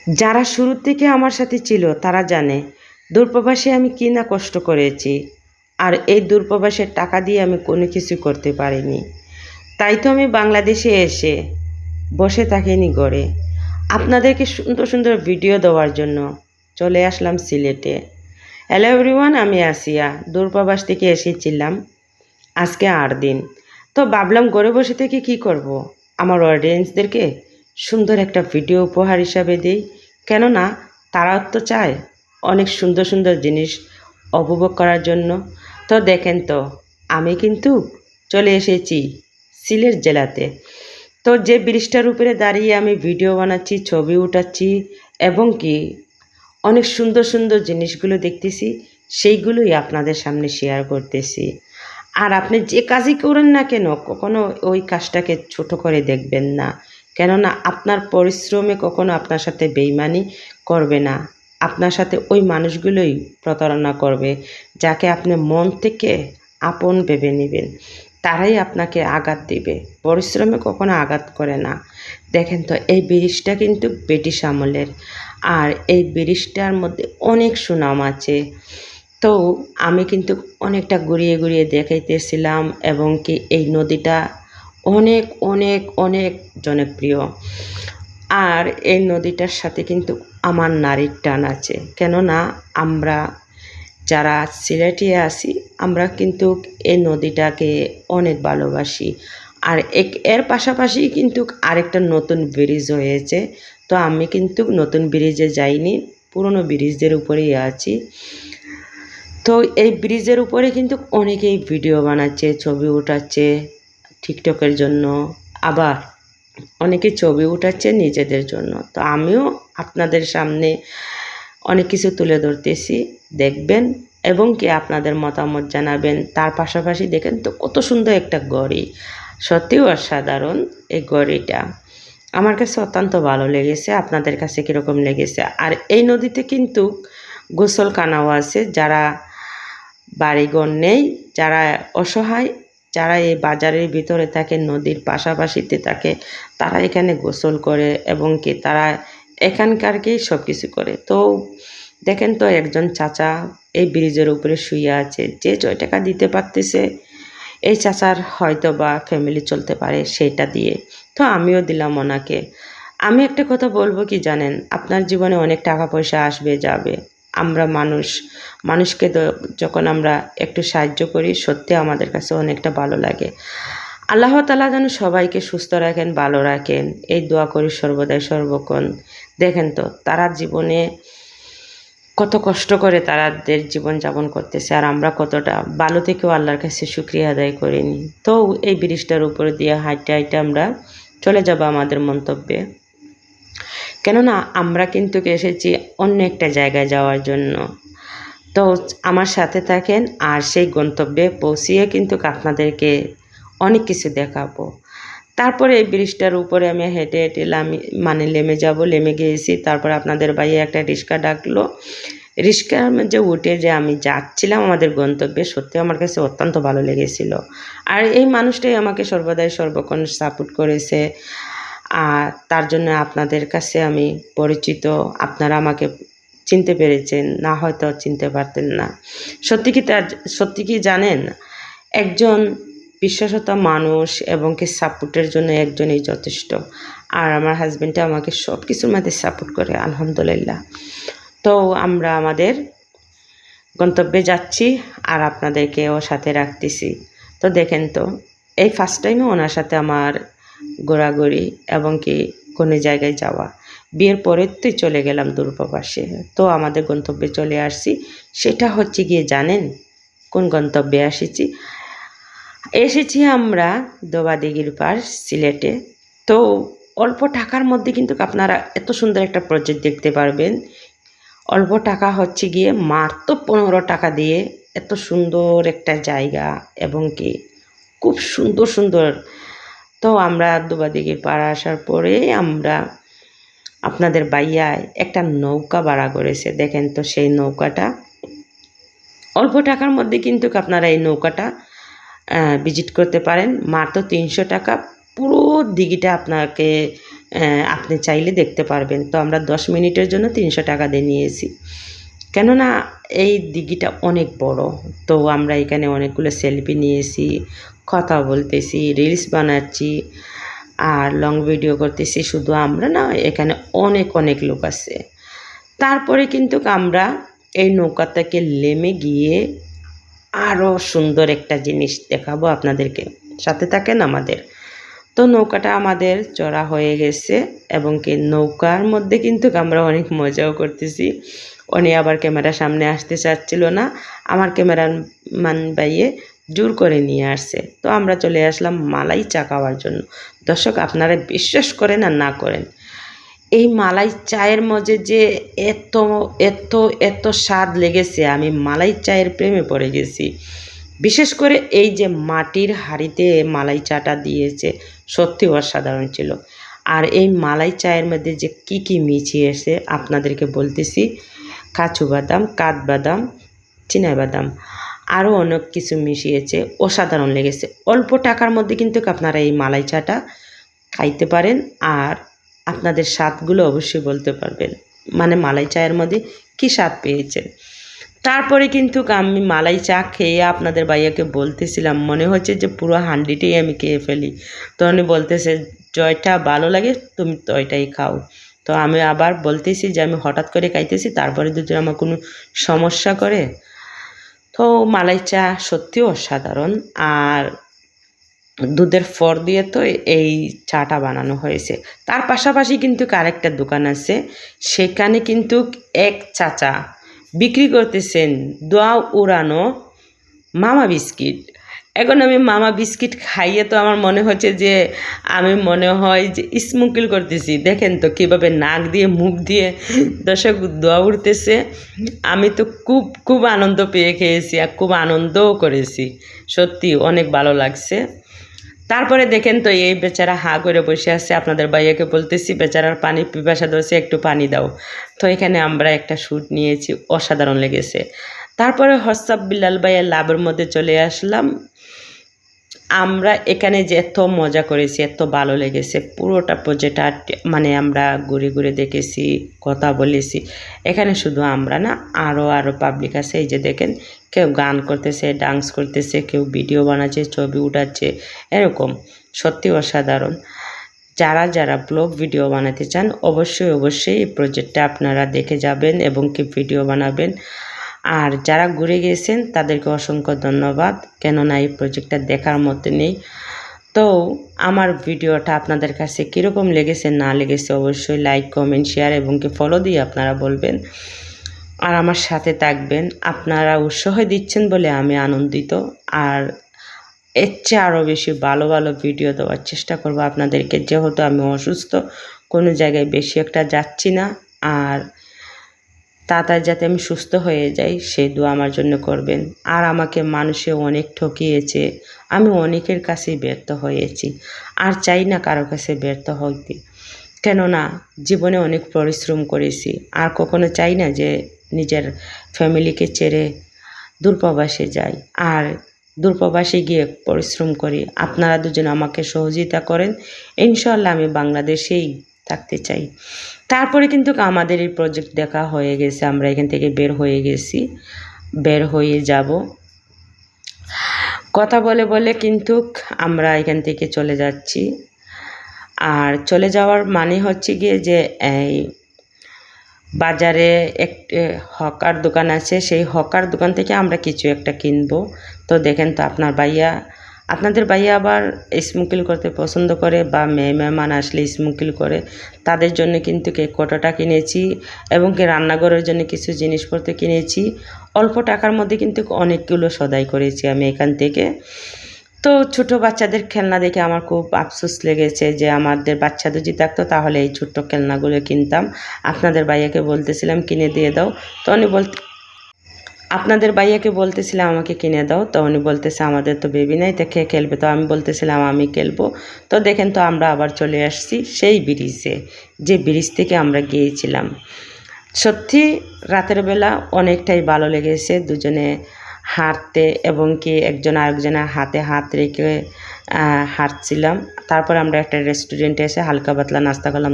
যারা শুরু থেকে আমার সাথে ছিল তারা জানে দূরপ্রবাসে আমি কী না কষ্ট করেছি। আর এই দূরপ্রবাসের টাকা দিয়ে আমি কোনো কিছু করতে পারিনি। তাই তো আমি বাংলাদেশে এসে বসে থাকিনি ঘরে, আপনাদেরকে সুন্দর সুন্দর ভিডিও দেওয়ার জন্য চলে আসলাম সিলেটে। হ্যালো এভরিওয়ান, আমি আসিয়া দূরপ্রবাস থেকে এসেছিলাম আজকে 8 দিন। তো ভাবলাম ঘরে বসে থেকে কি করব, আমার অডিয়েন্সদেরকে সুন্দর একটা ভিডিও উপহার হিসাবে দিই। কেননা তারাও তো চায় অনেক সুন্দর সুন্দর জিনিস উপভোগ করার জন্য। তো দেখেন তো, আমি কিন্তু চলে এসেছি সিলেট জেলাতে। তো যে ব্রিজটার উপরে দাঁড়িয়ে আমি ভিডিও বানাচ্ছি, ছবি উঠাচ্ছি এবং কি অনেক সুন্দর সুন্দর জিনিসগুলো দেখতেছি, সেইগুলোই আপনাদের সামনে শেয়ার করতেছি। আর আপনি যে কাজই করেন না কেন, কখনো ওই কাজটাকে ছোট করে দেখবেন না। কেননা আপনার পরিশ্রমে কখনো আপনার সাথে বেইমানি করবে না। আপনার সাথে ওই মানুষগুলোই প্রতারণা করবে, যাকে আপনি মন থেকে আপন ভেবে নেবেন। তারাই আপনাকে আঘাত দিবে, পরিশ্রমে কখনো আঘাত করে না। দেখেন তো, এই ব্রিজটা কিন্তু ব্রিটিশ আমলের। আর এই ব্রিজটার মধ্যে অনেক সুনাম আছে। তো আমি কিন্তু অনেকটা ঘুরিয়ে ঘুরিয়ে দেখাইতেছিলাম এবং কি এই নদীটা অনেক অনেক অনেক জনপ্রিয়। আর এই নদীটার সাথে কিন্তু আমার নারীর টান আছে। কেননা আমরা যারা সিলেটে আছি, আমরা কিন্তু এই নদীটাকে অনেক ভালোবাসি। আর এর পাশাপাশি কিন্তু আরেকটা নতুন ব্রিজ হয়েছে। তো আমি কিন্তু নতুন ব্রিজে যাইনি, পুরনো ব্রিজের উপরেই আছি। তো এই ব্রিজের উপরে কিন্তু অনেকেই ভিডিও বানাচ্ছে, ছবি উঠাচ্ছে টিকটকের জন্য, আবার অনেকে ছবি উঠাচ্ছে নিজেদের জন্য। তো আমিও আপনাদের সামনে অনেক কিছু তুলে ধরতেছি, দেখবেন এবং কি আপনাদের মতামত জানাবেন। তার পাশাপাশি দেখেন তো কত সুন্দর একটা গড়ি, সত্যিই অসাধারণ এই গড়িটা। আমার কাছে অত্যন্ত ভালো লেগেছে, আপনাদের কাছে কীরকম লেগেছে? আর এই নদীতে কিন্তু গোসলখানাও আছে। যারা বাড়িঘর নেই, যারা অসহায়, যারা এই বাজারের ভিতরে থাকে, নদীর পাশাপাশিতে থাকে, তারা এখানে গোসল করে এবং কি তারা এখানকারকেই সব কিছু করে। তো দেখেন তো, একজন চাচা এই ব্রিজের উপরে শুয়ে আছে। যে 6 টাকা দিতে পারতেছে, এই চাচার হয়তো বা ফ্যামিলি চলতে পারে সেটা দিয়ে। তো আমিও দিলাম ওনাকে। আমি একটা কথা বলবো কি জানেন, আপনার জীবনে অনেক টাকা পয়সা আসবে যাবে, আমরা মানুষ, মানুষকে যখন আমরা একটু সাহায্য করি, সত্যি আমাদের কাছে অনেকটা ভালো লাগে। আল্লাহ তাআলা যেন সবাইকে সুস্থ রাখেন, ভালো রাখেন, এই দোয়া করি সর্বদাই সর্বক্ষণ। দেখেন তো, তারা জীবনে কত কষ্ট করে তাদের জীবনযাপন করতেছে, আর আমরা কতটা ভালো থেকেও আল্লাহর কাছে শুকরিয়া আদায় করিনি। তো এই ব্রিজটার উপরে দিয়ে হাঁটতে হাঁটতে আমরা চলে যাব আমাদের মন্তব্যে। কেননা আমরা কিন্তু এসেছি অন্য একটা জায়গায় যাওয়ার জন্য। তো আমার সাথে থাকেন, আর সেই গন্তব্যে পৌঁছিয়ে কিন্তু আপনাদেরকে অনেক কিছু দেখাবো। তারপরে এই ব্রিজটার উপরে আমি হেঁটে হেঁটে নেমে যাব, নেমে গিয়েছি। তারপরে আপনাদের ভাইয়া একটা রিক্সা ডাকলো। রিক্সার মধ্যে উঠে যে আমি যাচ্ছিলাম আমাদের গন্তব্যে, সত্যি আমার কাছে অত্যন্ত ভালো লেগেছিল। আর এই মানুষটাই আমাকে সর্বদাই সর্বক্ষণ সাপোর্ট করেছে। আর তার জন্য আপনাদের কাছে আমি পরিচিত। আপনারা আমাকে চিনতে পেরেছেন, না হয়তো চিনতে পারতেন না। সত্যি কি জানেন, একজন বিশ্বাসতা মানুষ এবং কি সাপোর্টের জন্য একজনই যথেষ্ট। আর আমার হাজব্যান্ডটা আমাকে সব কিছুর মধ্যে সাপোর্ট করে, আলহামদুলিল্লাহ। তো আমরা আমাদের গন্তব্যে যাচ্ছি, আর আপনাদেরকেও সাথে রাখতেছি। তো দেখেন তো, এই ফার্স্ট টাইমে ওনার সাথে আমার ঘোরাঘুরি এবং কি কোনো জায়গায় যাওয়া। বিয়ের পরের তো চলে গেলাম দূরপ্রবাসে। তো আমাদের গন্তব্যে চলে আসছি। সেটা হচ্ছে গিয়ে জানেন কোন গন্তব্যে এসেছি আমরা দোবাদিঘির পার সিলেটে। তো অল্প টাকার মধ্যে কিন্তু আপনারা এত সুন্দর একটা প্রজেক্ট দেখতে পারবেন। অল্প টাকা হচ্ছে গিয়ে মাত্র 15 টাকা দিয়ে এত সুন্দর একটা জায়গা এবং কি খুব সুন্দর সুন্দর। তো আমরা দোবাদিঘির পাড় আসার পরে আমরা আপনাদের ভাইয়ায় একটা নৌকা ভাড়া করেছে। দেখেন তো, সেই নৌকাটা অল্প টাকার মধ্যে কিন্তু আপনারা এই নৌকাটা ভিজিট করতে পারেন। মাত্র 300 টাকা পুরো দিঘিটা আপনাকে আপনি চাইলে দেখতে পারবেন। তো আমরা 10 মিনিটের জন্য 300 টাকা দিয়ে নিয়েছি। কেননা এই দিঘিটা অনেক বড়। তো আমরা এখানে অনেকগুলো সেলফি নিয়েছি, কথা বলতেছি, রিলস বানাচ্ছি আর লং ভিডিও করতেছি। শুধু আমরা না, এখানে অনেক অনেক লোক আছে। তারপরে কিন্তু আমরা এই নৌকা থেকে নেমে গিয়ে আরও সুন্দর একটা জিনিস দেখাবো আপনাদেরকে, সাথে থাকেন আমাদের। তো নৌকাটা আমাদের চড়া হয়ে গেছে এবং কি নৌকার মধ্যে কিন্তু আমরা অনেক মজাও করতেছি। উনি আবার ক্যামেরার সামনে আসতে চাচ্ছিল না, আমার ক্যামেরাম্যান ভাইয়ে জোর করে নিয়ে আসছে। তো আমরা চলে আসলাম মালাই চা খাওয়ার জন্য। দর্শক, আপনারা বিশ্বাস করেন আর না করেন, এই মালাই চায়ের মধ্যে যে এত এত এত স্বাদ লেগেছে, আমি মালাই চায়ের প্রেমে পড়ে গেছি। বিশেষ করে এই যে মাটির হাঁড়িতে মালাই চাটা দিয়েছে, সত্যি অসাধারণ ছিল। আর এই মালাই চায়ের মধ্যে যে কি কি মিশিয়েছে আপনাদেরকে বলতেছি, কাজু বাদাম, কাঠবাদাম, চিনাবাদাম, আরও অনেক কিছু মিশিয়েছে, অসাধারণ লেগেছে। অল্প টাকার মধ্যে কিন্তু আপনারা এই মালাই চাটা খাইতে পারেন আর আপনাদের স্বাদগুলো অবশ্যই বলতে পারবেন, মানে মালাই চায়ের মধ্যে কী স্বাদ পেয়েছেন। তারপরে কিন্তু আমি মালাই চা খেয়ে আপনাদের ভাইয়াকে বলতেছিলাম, মনে হচ্ছে যে পুরো হান্ডিটাই আমি খেয়ে ফেলি। তো উনি বলতেছে, জয়টা ভালো লাগে তুমি তো ওইটাই খাও। তো আমি আবার বলতেছি যে আমি হঠাৎ করে খাইতেছি, তারপরে যদি আমার কোনো সমস্যা করে। তো মালাই চা সত্যিও অসাধারণ। আর দুধের ফর দিয়ে তো এই চাটা বানানো হয়েছে। তার পাশাপাশি কিন্তু আরেকটা দোকান আছে, সেখানে কিন্তু এক চাচা বিক্রি করতেছেন দোয়া উড়ানো মামা বিস্কিট। এখন আমি মামা বিস্কিট খাইয়ে তো আমার মনে হচ্ছে যে আমি মনে হয় যে স্মোকিং করতেছি। দেখেন তো কীভাবে নাক দিয়ে মুখ দিয়ে দর্শক দোয়া উঠতেছে। আমি তো খুব খুব আনন্দ পেয়ে খেয়েছি আর খুব আনন্দও করেছি, সত্যি অনেক ভালো লাগছে। তারপরে দেখেন তো এই বেচারা হাঁ করে বসে আছে, আপনাদের ভাইয়াকে বলতেছি বেচারার পানি পিপাসা ধরছে, একটু পানি দাও। তো এখানে আমরা একটা শ্যুট নিয়েছি, অসাধারণ লেগেছে। তারপরে হোয়াটসঅ্যাপ বিলাল ভাইয়ের লাভের মধ্যে চলে আসলাম। আমরা এখানে যে এত মজা করেছি, এত ভালো লেগেছে, পুরোটা প্রজেক্টটা মানে আমরা ঘুরে ঘুরে দেখেছি, কথা বলেছি। এখানে শুধু আমরা না, আরও পাবলিক আছে। এই যে দেখেন, কেউ গান করতেছে, ডান্স করতেছে, কেউ ভিডিও বানাচ্ছে, ছবি উঠাচ্ছে, এরকম সত্যি অসাধারণ। যারা যারা ব্লগ ভিডিও বানাতে চান অবশ্যই এই প্রজেক্টটা আপনারা দেখে যাবেন এবং কি ভিডিও বানাবেন। আর যারা ঘুরে গিয়েছেন তাদেরকে অসংখ্য ধন্যবাদ, কেননা এই প্রজেক্টটা দেখার মতো নেই। তো আমার ভিডিওটা আপনাদের কাছে কীরকম লেগেছে না লেগেছে অবশ্যই লাইক, কমেন্ট, শেয়ার এবং কি ফলো দিয়ে আপনারা বলবেন আর আমার সাথে থাকবেন। আপনারা উৎসাহ দিচ্ছেন বলে আমি আনন্দিত। আর এর চেয়ে আরও বেশি ভালো ভালো ভিডিও দেওয়ার চেষ্টা করব আপনাদেরকে, যেহেতু আমি অসুস্থ, কোনো জায়গায় বেশি একটা যাচ্ছি না। আর তাড়াতাড়ি যাতে আমি সুস্থ হয়ে যাই সেই দোয়া আমার জন্য করবেন। আর আমাকে মানুষে অনেক ঠকিয়েছে, আমি অনেকের কাছেই ব্যর্থ হয়েছি, আর চাই না কারো কাছে ব্যর্থ হইতে। কেননা জীবনে অনেক পরিশ্রম করেছি, আর কখনো চাই না যে নিজের ফ্যামিলিকে ছেড়ে দূরপ্রবাসে যাই আর দূরপ্রবাসে গিয়ে পরিশ্রম করি। আপনারা দুজন আমাকে সহযোগিতা করেন, ইনশাআল্লাহ আমি বাংলাদেশেই থাকতে চাই। তারপরে কিন্তু আমাদের এই প্রজেক্ট দেখা হয়ে গেছে, আমরা এখান থেকে বের হয়ে যাব। কথা বলে বলে কিন্তু আমরা এখান থেকে চলে যাচ্ছি। আর চলে যাওয়ার মানে হচ্ছে গিয়ে যে এই বাজারে একটি হকার দোকান আছে, সেই হকার দোকান থেকে আমরা কিছু একটা কিনবো। তো দেখেন তো আপনাদের ভাইয়া আবার স্মোকিং করতে পছন্দ করে, বা মেহমান আসলে স্মোকিং করে, তাদের জন্য কিন্তু কেক কটোটা কিনেছি এবং কি রান্নাঘরের জন্য কিছু জিনিসপত্র কিনেছি। অল্প টাকার মধ্যে কিন্তু অনেকগুলো সদাই করেছি আমি এখান থেকে। তো ছোটো বাচ্চাদের খেলনা দেখে আমার খুব আফসোস লেগেছে যে আমাদের বাচ্চা যদি থাকতো তাহলে এই ছোট্ট খেলনাগুলো কিনতাম। আপনাদের ভাইয়াকে বলতেছিলাম কিনে দিয়ে দাও, তো উনি আপনাদের ভাইয়াকে বলতেছিলাম আমাকে কিনে দাও, তো উনি বলতেছে আমাদের তো বেবি নাই, তো কে খেলবে? তো আমি বলতেছিলাম আমি খেলবো। তো দেখেন তো আমরা আবার চলে আসছি সেই ব্রিজে, যে ব্রিজ থেকে আমরা গিয়েছিলাম। সত্যি রাতের বেলা অনেকটাই ভালো লেগেছে দুজনে হাঁটতে এবং কি একজন আরেকজনের হাতে হাত রেখে হাঁটছিলাম। তারপর আমরা একটা রেস্টুরেন্টে এসে হালকা পাতলা নাস্তা করলাম।